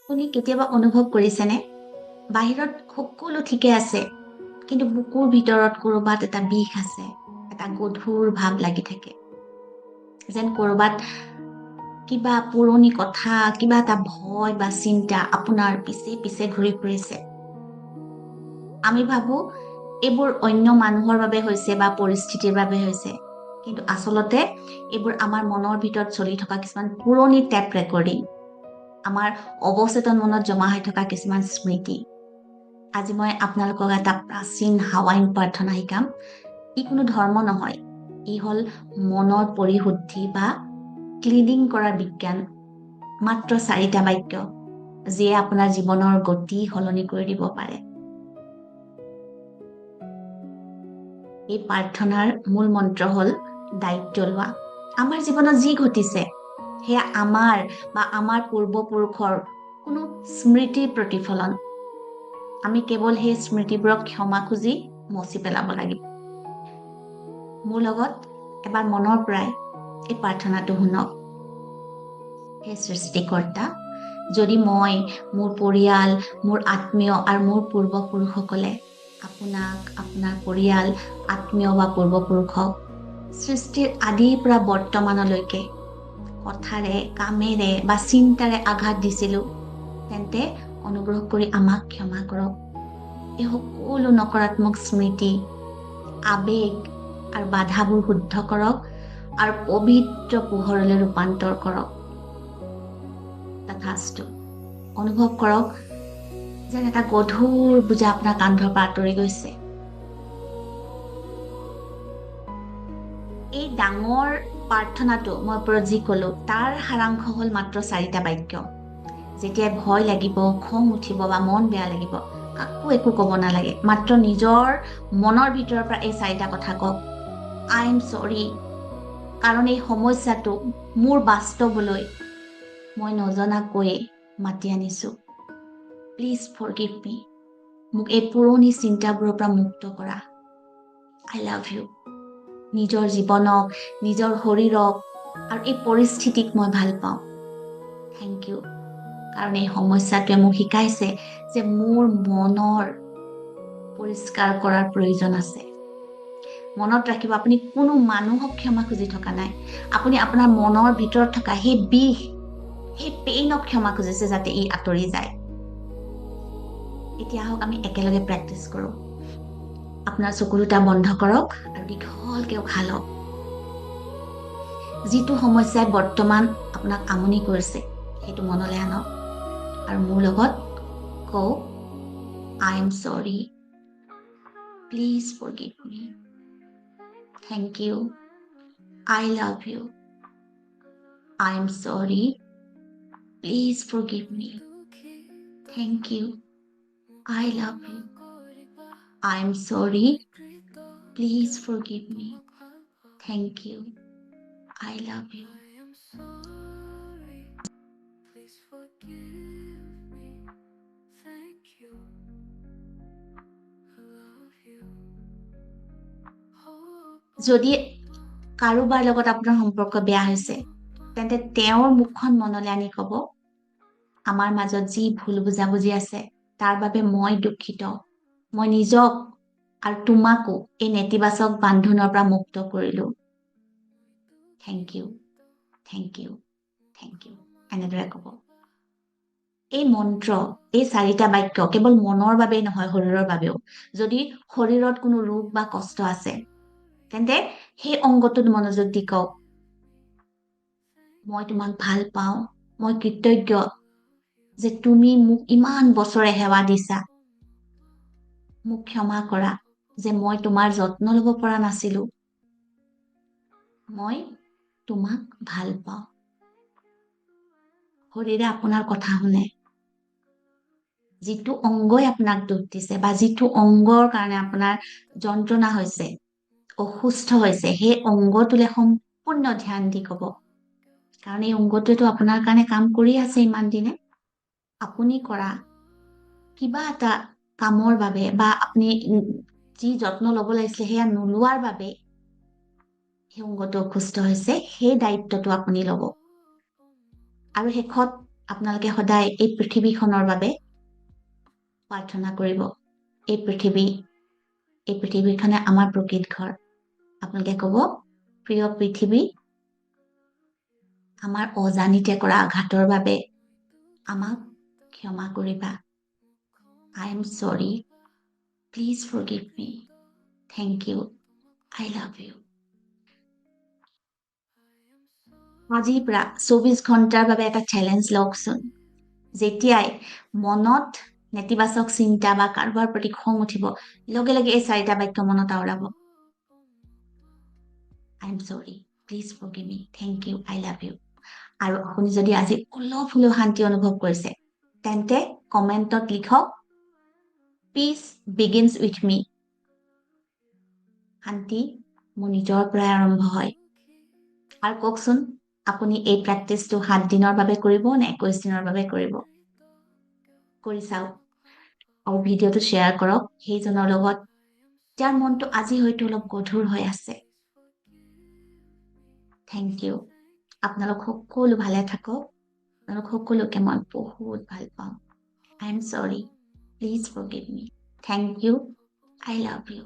আপুনি কেতিয়াবা অনুভৱ কৰিছেনে বাহিৰত সকলো ঠিকে আছে কিন্তু বুকুৰ ভিতৰত কৰবাত এটা বিষ আছে, এটা গধুৰ ভাৱ লাগি থাকে, যেন কৰবাত কিবা পুৰণি কথা, কিবা এটা ভয় বা চিন্তা আপোনাৰ পিছে পিছে ঘূৰি ফুৰিছে। আমি ভাবো এইবোৰ অন্য মানুহৰ বাবে হৈছে বা পৰিস্থিতিৰ বাবে হৈছে, কিন্তু আচলতে এইবোৰ আমাৰ মনৰ ভিতৰত চলি থকা কিছুমান পুৰণি টেপ ৰেকৰ্ডিং, আমাৰ অৱচেতন মনত জমা হৈ থকা কিছুমান স্মৃতি। আজি মই আপোনালোকক এটা প্ৰাচীন হাৱাইন প্ৰাৰ্থনা শিকাম। ই কোনো ধৰ্ম নহয়, ই হ'ল মনৰ পৰিশুদ্ধি বা ক্লিনিং কৰাৰ বিজ্ঞান। মাত্ৰ 4টা বাক্য, যিয়ে আপোনাৰ জীৱনৰ গতি সলনি কৰি দিব পাৰে। এই প্ৰাৰ্থনাৰ মূল মন্ত্ৰ হ'ল দায়িত্ব লোৱা। আমাৰ জীৱনত যি ঘটিছে সেয়া আমাৰ বা আমাৰ পূৰ্বপুৰুষৰ কোনো স্মৃতিৰ প্ৰতিফলন। আমি কেৱল সেই স্মৃতিবোৰক ক্ষমা খুজি মচি পেলাব লাগিব। মোৰ লগত এবাৰ মনৰ পৰাই এই প্ৰাৰ্থনাটো শুনক। হে সৃষ্টিকৰ্তা, যদি মই, মোৰ পৰিয়াল, মোৰ আত্মীয় আৰু মোৰ পূৰ্বপুৰুষসকলে আপোনাক, আপোনাৰ পৰিয়াল, আত্মীয় বা পূৰ্বপুৰুষক সৃষ্টিৰ আদিৰ পৰা বৰ্তমানলৈকে কথাৰে, কামেৰে বা চিন্তাৰে আঘাত দিছিলো, তেন্তে অনুগ্ৰহ কৰি আমাক ক্ষমা কৰক। এই সকলো নকাৰাত্মক স্মৃতি, আবেগ আৰু বাধাবোৰ শুদ্ধ কৰক আৰু পবিত্ৰ পোহৰলৈ ৰূপান্তৰ কৰক। তথাস্তু। অনুভৱ কৰক যেন এটা গধুৰ বোজা আপোনাৰ কান্ধৰ পৰা আঁতৰি গৈছে। এই ডাঙৰ প্ৰাৰ্থনাটো মই ওপৰত যি কলো, তাৰ সাৰাংশ হ'ল মাত্ৰ 4টা বাক্য। যেতিয়া ভয় লাগিব, খং উঠিব বা মন বেয়া লাগিব, কাকো একো ক'ব নালাগে, মাত্ৰ নিজৰ মনৰ ভিতৰৰ পৰা এই 4টা কথা কওক। আই এম চৰি, কাৰণ এই সমস্যাটো মোৰ বাস্তৱলৈ মই নজনাকৈয়ে মাতি আনিছো। প্লিজ ফৰগিভ মি, মোক এই পুৰণি চিন্তাবোৰৰ পৰা মুক্ত কৰা। আই লাভ ইউ। নিজৰ জীৱনক, নিজৰ শৰীৰক আৰু এই পৰিস্থিতিক মই ভাল পাওঁ। থেংক ইউ, কাৰণ এই সমস্যাটোৱে মোক শিকাইছে যে মোৰ মনৰ পৰিষ্কাৰ কৰাৰ প্ৰয়োজন আছে। মনত ৰাখিব, আপুনি কোনো মানুহক ক্ষমা খুজি থকা নাই। আপুনি আপোনাৰ মনৰ ভিতৰত থকা সেই বিষ, সেই পেইনক ক্ষমা খুজিছে যাতে ই আঁতৰি যায়। এতিয়া আহক আমি একেলগে প্ৰেক্টিচ কৰো। আপোনাৰ চকু দুটা বন্ধ কৰক আৰু দীঘলকে উশাহ লওক। যিটো সমস্যাই বৰ্তমান আপোনাক আমনি কৰিছে সেইটো মনলৈ আনক আৰু মোৰ লগত কওক, I am sorry, please forgive me, thank you, I love you, I am sorry, please forgive me, thank you, I love you. I'm sorry. Please forgive me. Thank you. I love you. যদি কাৰোবাৰ লগত আপোনাৰ সম্পৰ্ক বেয়া হৈছে, তেন্তে তেওঁৰ মুখখন মনলৈ আনি কব, আমাৰ মাজত যি ভুল বুজাবুজি আছে তাৰ বাবে মই দুখিত। মই নিজক আৰু তোমাকো এই নেতিবাচক বান্ধোনৰ পৰা মুক্ত কৰিলো। Thank you, thank you, thank you. এনেদৰে কব। এই মন্ত্ৰ, এই 4টা বাক্য কেৱল মনৰ বাবেই নহয়, শৰীৰৰ বাবেও। যদি শৰীৰত কোনো ৰোগ বা কষ্ট আছে, তেন্তে সেই অংগটোত মনোযোগ দি কওক, মই তোমাক ভাল পাওঁ, মই কৃতজ্ঞ যে তুমি মোক ইমান বছৰে সেৱা দিছা। মোক ক্ষমা কৰা যে মই তোমাৰ যত্ন ল'ব পৰা নাছিলো। মই তোমাক ভাল পাওঁ। শৰীৰে আপোনাৰ কথা শুনে। যিটো অংগই আপোনাক দুখ দিছে বা যিটো অংগৰ কাৰণে আপোনাৰ যন্ত্ৰণা হৈছে, অসুস্থ হৈছে, সেই অংগটোলৈ সম্পূৰ্ণ ধ্যান দি কব, কাৰণ এই অংগটোৱেতো আপোনাৰ কাৰণে কাম কৰি আছে ইমান দিনে। আপুনি কৰা কিবা এটা কামৰ বাবে বা আপুনি যি যত্ন ল'ব লাগিছিলে সেয়া নোলোৱাৰ বাবে সেই অংগটো অসুস্থ হৈছে, সেই দায়িত্বটো আপুনি ল'ব। আৰু শেষত আপোনালোকে সদায় এই পৃথিৱীখনৰ বাবে প্ৰাৰ্থনা কৰিব। এই পৃথিৱীখনে আমাৰ প্ৰকৃত ঘৰ। আপোনালোকে ক'ব, প্ৰিয় পৃথিৱী, আমাৰ অজানিতে কৰা আঘাতৰ বাবে আমাক ক্ষমা কৰিবা। I am sorry. Please forgive me. Thank you. I love you. আজিৰ পৰা 24 ঘণ্টাৰ বাবে এটা চেলেঞ্জ লওকচোন। যেতিয়াই মনত নেতিবাচক চিন্তা বা কাৰোবাৰ প্ৰতি খং উঠিব, লগে লগে এই 4টা বাক্য মনত আওৰাব। I am sorry. Please forgive me. Thank you. I love you. আৰু আপুনি যদি আজি অলপ হ'লেও শান্তি অনুভৱ কৰিছে, তেন্তে কমেণ্টত লিখক, Peace begins with me. শান্তি মোৰ নিজৰ পৰাই আৰম্ভ হয়। আৰু কওকচোন, আপুনি এই প্ৰেক্টিচটো 7 দিনৰ বাবে কৰিব নে 21 দিনৰ বাবে কৰিব? কৰি চাওক আৰু ভিডিঅ'টো শ্বেয়াৰ কৰক সেইজনৰ লগত যাৰ মনটো আজি হয়তো অলপ গধুৰ হৈ আছে। Thank you. আপোনালোক সকলো ভালে থাকক। আপোনালোক সকলোকে মই বহুত ভাল পাওঁ। I am sorry. Please forgive me. Thank you. I love you.